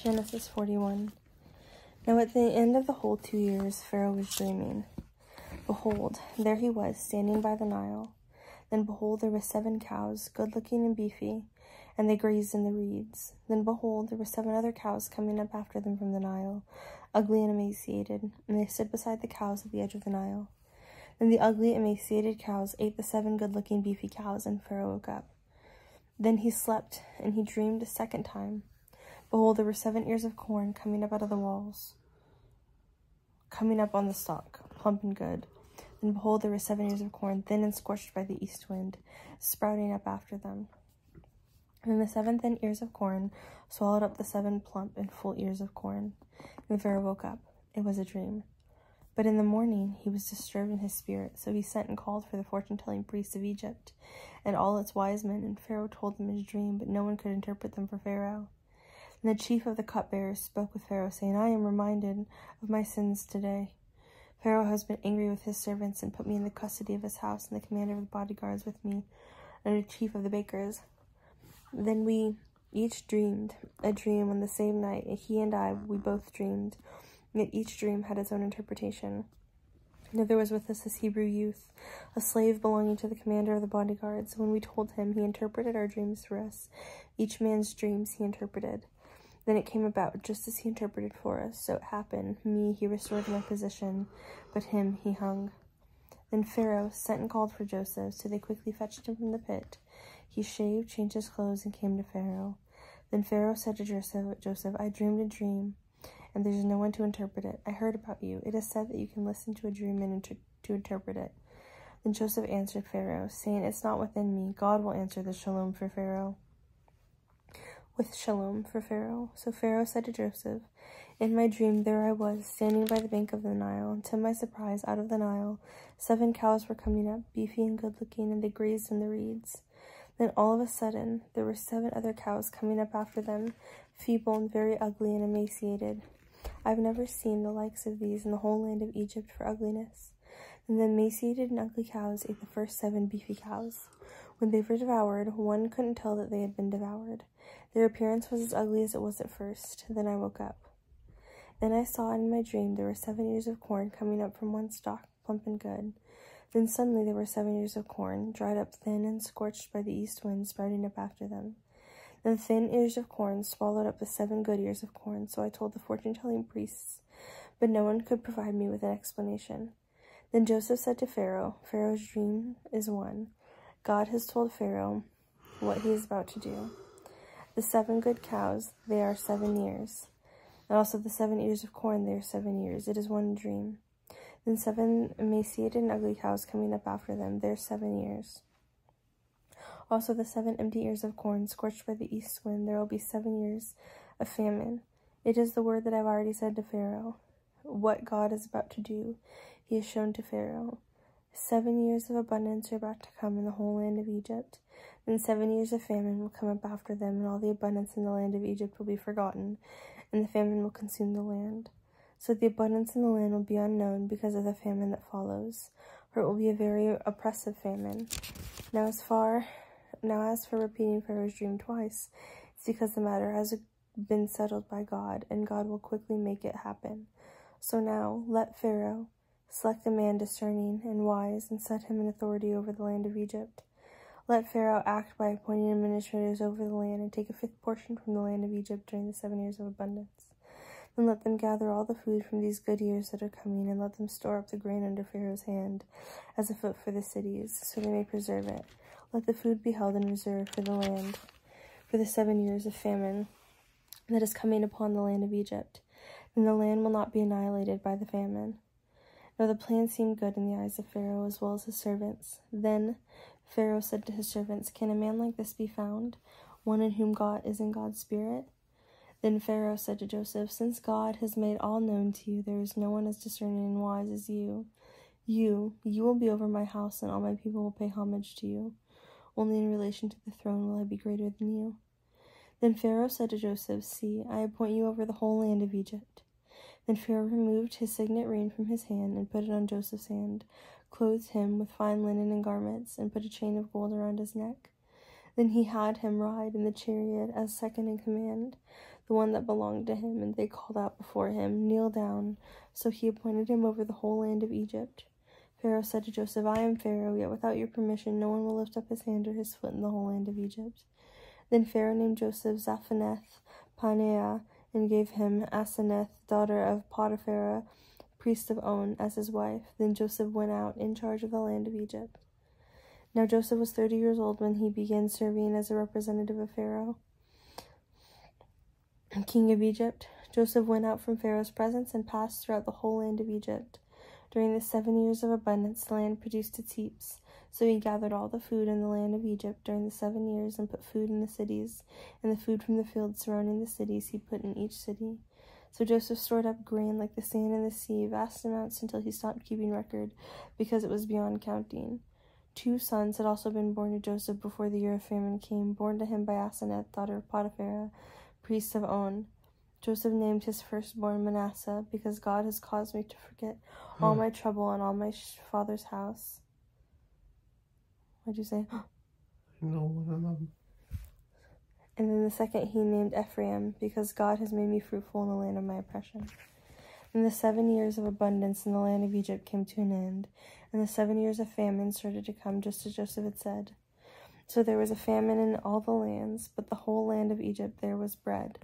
Genesis 41. Now at the end of the whole 2 years, Pharaoh was dreaming. Behold, there he was, standing by the Nile. Then behold, there were 7 cows, good-looking and beefy, and they grazed in the reeds. Then behold, there were 7 other cows coming up after them from the Nile, ugly and emaciated, and they stood beside the cows at the edge of the Nile. Then the ugly, emaciated cows ate the 7 good-looking, beefy cows, and Pharaoh woke up. Then he slept, and he dreamed a second time. Behold, there were 7 ears of corn coming up out of the walls, coming up on the stalk, plump and good. And behold, there were 7 ears of corn, thin and scorched by the east wind, sprouting up after them. And the 7 thin ears of corn swallowed up the 7 plump and full ears of corn. And Pharaoh woke up. It was a dream. But in the morning he was disturbed in his spirit, so he sent and called for the fortune-telling priests of Egypt, and all its wise men, and Pharaoh told them his dream, but no one could interpret them for Pharaoh. And the chief of the cupbearers spoke with Pharaoh, saying, I am reminded of my sins today. Pharaoh has been angry with his servants, and put me in the custody of his house, and the commander of the bodyguards with me, and the chief of the bakers. Then we each dreamed a dream on the same night, and he and I, we both dreamed. Yet each dream had its own interpretation. Now there was with us this Hebrew youth, a slave belonging to the commander of the bodyguards. When we told him, he interpreted our dreams for us. Each man's dreams he interpreted. Then it came about, just as he interpreted for us. So it happened. Me he restored to my position, but him he hung. Then Pharaoh sent and called for Joseph, so they quickly fetched him from the pit. He shaved, changed his clothes, and came to Pharaoh. Then Pharaoh said to Joseph, I dreamed a dream, and there is no one to interpret it. I heard about you. It is said that you can listen to a dream and to interpret it. Then Joseph answered Pharaoh, saying, It's not within me. God will answer the shalom for Pharaoh. With shalom for Pharaoh. So Pharaoh said to Joseph, In my dream there I was, standing by the bank of the Nile, and to my surprise, out of the Nile, 7 cows were coming up, beefy and good-looking, and they grazed in the reeds. Then all of a sudden, there were 7 other cows coming up after them, feeble and very ugly and emaciated. I've never seen the likes of these in the whole land of Egypt for ugliness. And the emaciated and ugly cows ate the first 7 beefy cows. When they were devoured, one couldn't tell that they had been devoured. Their appearance was as ugly as it was at first. Then I woke up. Then I saw in my dream there were 7 ears of corn coming up from one stalk, plump and good. Then suddenly there were 7 ears of corn, dried up thin and scorched by the east wind, sprouting up after them. Then the thin ears of corn swallowed up the 7 good ears of corn, so I told the fortune-telling priests, but no one could provide me with an explanation. Then Joseph said to Pharaoh, Pharaoh's dream is one. God has told Pharaoh what he is about to do. The 7 good cows, they are 7 years. And also the 7 ears of corn, they are 7 years. It is one dream. Then 7 emaciated and ugly cows coming up after them, they are 7 years. Also the 7 empty ears of corn, scorched by the east wind, there will be 7 years of famine. It is the word that I have already said to Pharaoh. What God is about to do, he has shown to Pharaoh. 7 years of abundance are about to come in the whole land of Egypt. Then 7 years of famine will come up after them, and all the abundance in the land of Egypt will be forgotten, and the famine will consume the land. So the abundance in the land will be unknown because of the famine that follows, for it will be a very oppressive famine. Now as for repeating Pharaoh's dream twice, it's because the matter has been settled by God, and God will quickly make it happen. So now let Pharaoh select a man discerning and wise, and set him in authority over the land of Egypt. Let Pharaoh act by appointing administrators over the land, and take a 5th portion from the land of Egypt during the 7 years of abundance. Then let them gather all the food from these good years that are coming, and let them store up the grain under Pharaoh's hand as a foot for the cities, so they may preserve it. Let the food be held in reserve for the land, for the 7 years of famine that is coming upon the land of Egypt. Then the land will not be annihilated by the famine. Now the plan seemed good in the eyes of Pharaoh as well as his servants. Then Pharaoh said to his servants, Can a man like this be found, one in whom God is in God's spirit? Then Pharaoh said to Joseph, Since God has made all known to you, there is no one as discerning and wise as you. You will be over my house, and all my people will pay homage to you. Only in relation to the throne will I be greater than you. Then Pharaoh said to Joseph, See, I appoint you over the whole land of Egypt. Then Pharaoh removed his signet ring from his hand and put it on Joseph's hand, clothed him with fine linen and garments, and put a chain of gold around his neck. Then he had him ride in the chariot as second in command. the one that belonged to him, and they called out before him, "Kneel down." So he appointed him over the whole land of Egypt. Pharaoh said to Joseph, "I am Pharaoh, yet without your permission no one will lift up his hand or his foot in the whole land of Egypt." Then Pharaoh named Joseph Zaphaneth-Paneah, and gave him Asenath, daughter of Potiphar, priest of On, as his wife. Then Joseph went out in charge of the land of Egypt. Now Joseph was 30 years old when he began serving as a representative of Pharaoh, king of Egypt. Joseph went out from Pharaoh's presence and passed throughout the whole land of Egypt. During the 7 years of abundance, the land produced its heaps. So he gathered all the food in the land of Egypt during the 7 years and put food in the cities, and the food from the fields surrounding the cities he put in each city. So Joseph stored up grain like the sand in the sea, vast amounts, until he stopped keeping record, because it was beyond counting. 2 sons had also been born to Joseph before the year of famine came, born to him by Asenath, daughter of Potiphar, priest of On. Joseph named his firstborn Manasseh, because God has caused me to forget all my trouble and all my father's house. What'd you say? No, one of them. And then the second he named Ephraim, because God has made me fruitful in the land of my oppression. Then the 7 years of abundance in the land of Egypt came to an end, and the 7 years of famine started to come, just as Joseph had said. So there was a famine in all the lands, but the whole land of Egypt there was bread.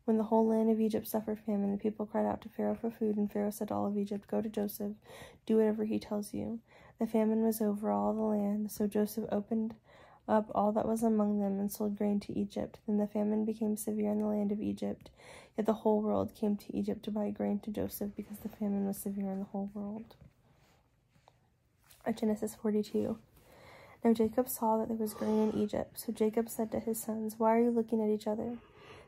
When the whole land of Egypt suffered famine, the people cried out to Pharaoh for food, and Pharaoh said to all of Egypt, "Go to Joseph, do whatever he tells you." The famine was over all the land, so Joseph opened up all that was among them and sold grain to Egypt. Then the famine became severe in the land of Egypt, yet the whole world came to Egypt to buy grain to Joseph, because the famine was severe in the whole world. Genesis 42. Now Jacob saw that there was grain in Egypt, so Jacob said to his sons, "Why are you looking at each other?"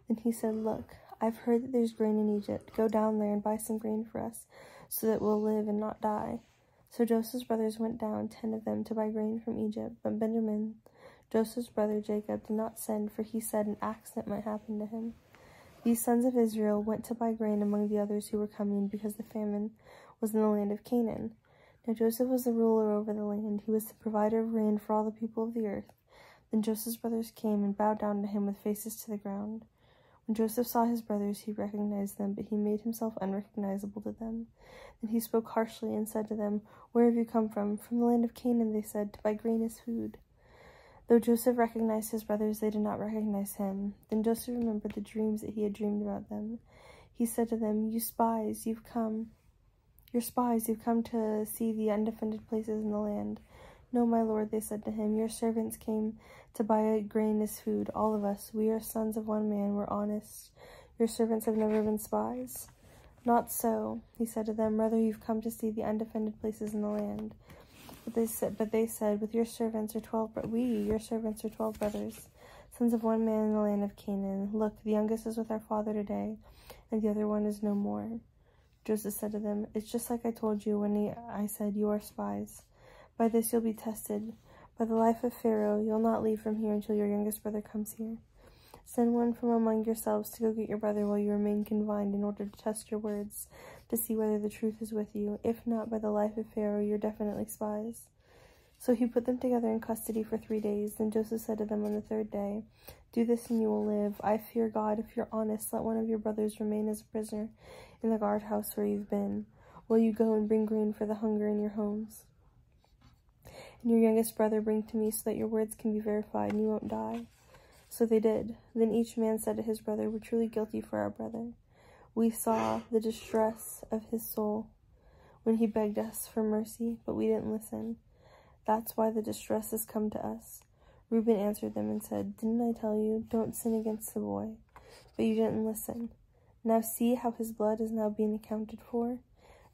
Then he said, "Look, I've heard that there's grain in Egypt. Go down there and buy some grain for us, so that we'll live and not die." So Joseph's brothers went down, 10 of them, to buy grain from Egypt. But Benjamin, Joseph's brother Jacob, did not send, for he said an accident might happen to him. These sons of Israel went to buy grain among the others who were coming, because the famine was in the land of Canaan. Now Joseph was the ruler over the land. He was the provider of rain for all the people of the earth. Then Joseph's brothers came and bowed down to him with faces to the ground. When Joseph saw his brothers, he recognized them, but he made himself unrecognizable to them. Then he spoke harshly and said to them, "Where have you come from?" "From the land of Canaan," they said, "to buy grain as food." Though Joseph recognized his brothers, they did not recognize him. Then Joseph remembered the dreams that he had dreamed about them. He said to them, You're spies, you've come to see the undefended places in the land." "No, my lord," they said to him, "your servants came to buy grain as food, all of us. We are sons of one man, we're honest. Your servants have never been spies." "Not so," he said to them, "rather you've come to see the undefended places in the land." But they said, your servants are 12 brothers, sons of one man in the land of Canaan. Look, the youngest is with our father today, and the other one is no more. Joseph said to them, "It's just like I told you when I said you are spies. By this you'll be tested. By the life of Pharaoh, you'll not leave from here until your youngest brother comes here. Send one from among yourselves to go get your brother while you remain confined, in order to test your words, to see whether the truth is with you. If not, by the life of Pharaoh, you're definitely spies." So he put them together in custody for 3 days. Then Joseph said to them on the 3rd day, "Do this and you will live. I fear God. If you're honest, let one of your brothers remain as a prisoner in the guardhouse where you've been, while you go and bring grain for the hunger in your homes. And your youngest brother bring to me, so that your words can be verified and you won't die." So they did. Then each man said to his brother, "We're truly guilty for our brother. We saw the distress of his soul when he begged us for mercy, but we didn't listen. That's why the distress has come to us." Reuben answered them and said, "Didn't I tell you, don't sin against the boy? But you didn't listen. Now see how his blood is now being accounted for."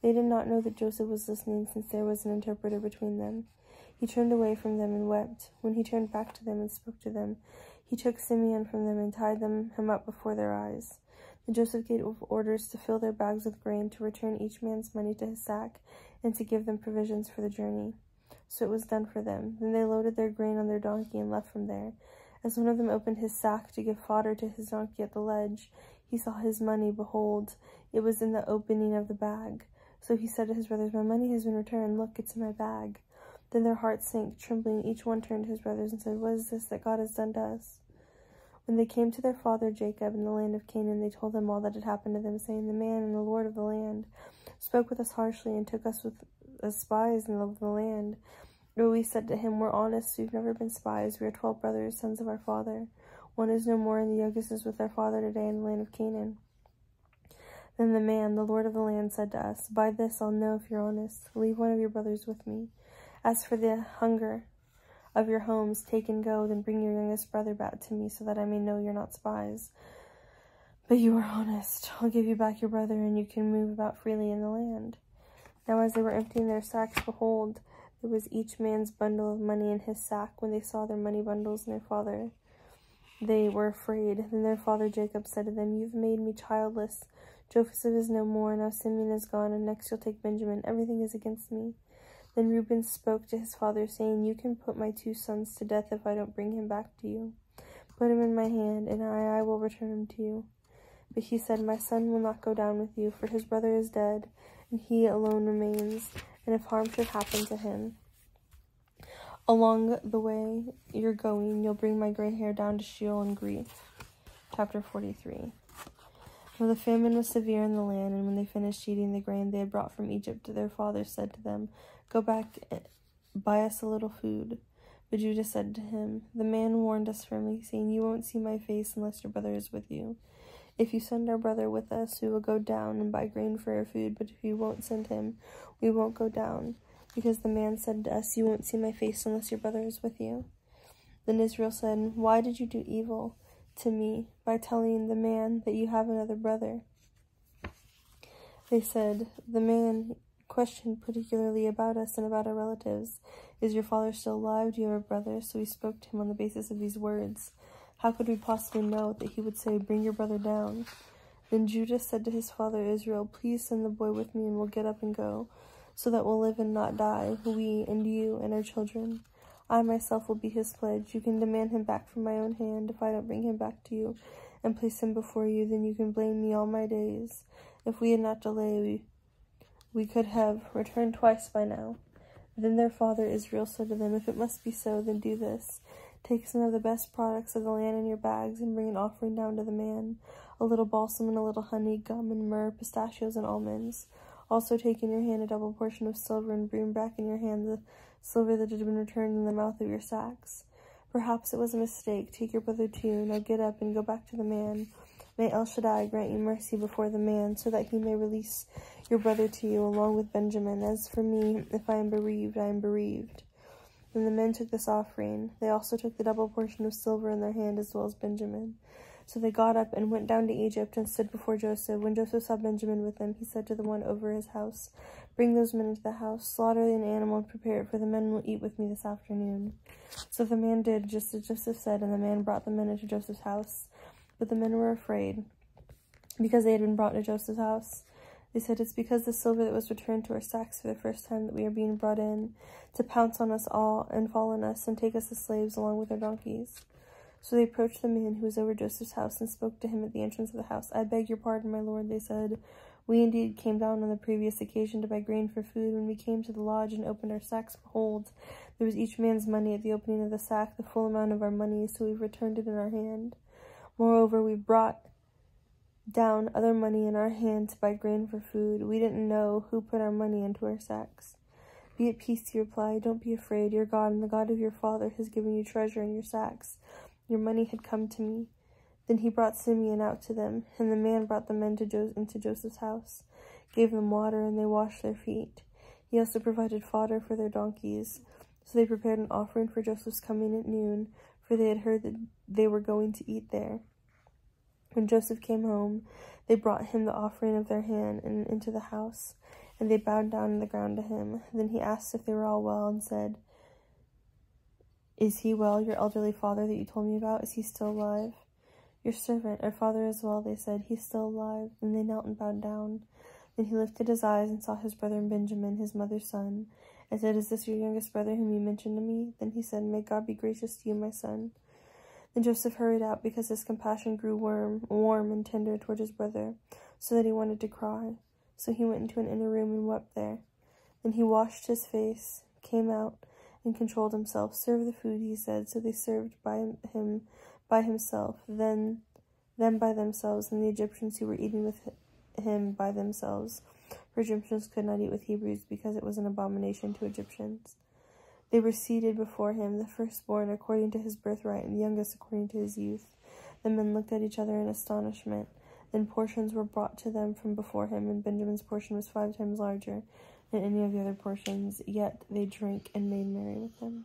They did not know that Joseph was listening, since there was an interpreter between them. He turned away from them and wept. When he turned back to them and spoke to them, he took Simeon from them and tied him up before their eyes. Then Joseph gave orders to fill their bags with grain, to return each man's money to his sack, and to give them provisions for the journey. So it was done for them. Then they loaded their grain on their donkey and left from there. As one of them opened his sack to give fodder to his donkey at the ledge, he saw his money. Behold, it was in the opening of the bag. So he said to his brothers, "My money has been returned. Look, it's in my bag." Then their hearts sank, trembling. Each one turned to his brothers and said, "What is this that God has done to us? When they came to their father Jacob in the land of Canaan, they told him all that had happened to them, saying, The man and the Lord of the land spoke with us harshly and took us as spies in the land. But we said to him, We're honest, we've never been spies. We are 12 brothers, sons of our father. One is no more, and the youngest is with our father today in the land of Canaan. Then the man, the Lord of the land, said to us, By this I'll know if you're honest. Leave one of your brothers with me. As for the hunger of your homes, take and go, then bring your youngest brother back to me, so that I may know you're not spies. But you are honest. I'll give you back your brother, and you can move about freely in the land. Now as they were emptying their sacks, behold, there was each man's bundle of money in his sack. When they saw their money bundles in their father, they were afraid. Then their father Jacob said to them, You've made me childless. Joseph is no more, now Simeon is gone, and next you'll take Benjamin. Everything is against me. Then Reuben spoke to his father, saying, You can put my 2 sons to death if I don't bring him back to you. Put him in my hand, and I will return him to you. But he said, My son will not go down with you, for his brother is dead, and he alone remains, and if harm should happen to him, along the way you're going, you'll bring my gray hair down to Sheol in grief. Chapter 43. Now the famine was severe in the land, and when they finished eating the grain they had brought from Egypt, their father said to them, Go back, buy us a little food. But Judah said to him, The man warned us firmly, saying, You won't see my face unless your brother is with you. If you send our brother with us, we will go down and buy grain for our food, but if you won't send him, we won't go down. Because the man said to us, You won't see my face unless your brother is with you. Then Israel said, Why did you do evil to me by telling the man that you have another brother? They said, The man questioned particularly about us and about our relatives. Is your father still alive? Do you have a brother? So we spoke to him on the basis of these words. How could we possibly know that he would say, Bring your brother down? Then Judah said to his father Israel, Please send the boy with me, and we'll get up and go, so that we'll live and not die, we and you and our children. I myself will be his pledge. You can demand him back from my own hand. If I don't bring him back to you and place him before you, then you can blame me all my days. If we had not delayed, we could have returned twice by now. Then their father Israel said to them, If it must be so, then do this. Take some of the best products of the land in your bags and bring an offering down to the man, a little balsam and a little honey, gum and myrrh, pistachios and almonds. Also take in your hand a double portion of silver, and bring back in your hand the silver that had been returned in the mouth of your sacks. Perhaps it was a mistake. Take your brother too. Now get up and go back to the man. May El Shaddai grant you mercy before the man, so that he may release your brother to you along with Benjamin. As for me, if I am bereaved, I am bereaved. Then the men took this offering. They also took the double portion of silver in their hand, as well as Benjamin. So they got up and went down to Egypt and stood before Joseph. When Joseph saw Benjamin with them, he said to the one over his house, Bring those men into the house, slaughter an animal and prepare it, for the men will eat with me this afternoon. So the man did just as Joseph said, and the man brought the men into Joseph's house. But the men were afraid, because they had been brought to Joseph's house. They said, It's because the silver that was returned to our sacks for the first time that we are being brought in, to pounce on us all and fall on us and take us as slaves along with our donkeys. So they approached the man who was over Joseph's house and spoke to him at the entrance of the house. I beg your pardon, my lord, they said. We indeed came down on the previous occasion to buy grain for food. When we came to the lodge and opened our sacks, behold, there was each man's money at the opening of the sack, the full amount of our money, so we've returned it in our hand. Moreover, we brought down other money in our hand to buy grain for food. We didn't know who put our money into our sacks. Be at peace, he replied. Don't be afraid. Your God and the God of your father has given you treasure in your sacks. Your money had come to me. Then he brought Simeon out to them, and the man brought the men into Joseph's house, gave them water, and they washed their feet. He also provided fodder for their donkeys. So they prepared an offering for Joseph's coming at noon, for they had heard that they were going to eat there. When Joseph came home, they brought him the offering of their hand into the house, and they bowed down on the ground to him. Then he asked if they were all well, and said, Is he well, your elderly father that you told me about? Is he still alive? Your servant, our father is well, they said. He's still alive. Then they knelt and bowed down. Then he lifted his eyes and saw his brother Benjamin, his mother's son, and said, Is this your youngest brother whom you mentioned to me? Then he said, May God be gracious to you, my son. Then Joseph hurried out, because his compassion grew warm and tender toward his brother, so that he wanted to cry. So he went into an inner room and wept there. Then he washed his face, came out, and controlled himself. Serve the food, he said. So they served by him by himself, them by themselves, and the Egyptians who were eating with him by themselves. For Egyptians could not eat with Hebrews, because it was an abomination to Egyptians. They were seated before him, the firstborn according to his birthright, and the youngest according to his youth. The men looked at each other in astonishment. Then portions were brought to them from before him, and Benjamin's portion was 5 times larger than any of the other portions. Yet they drank and made merry with him.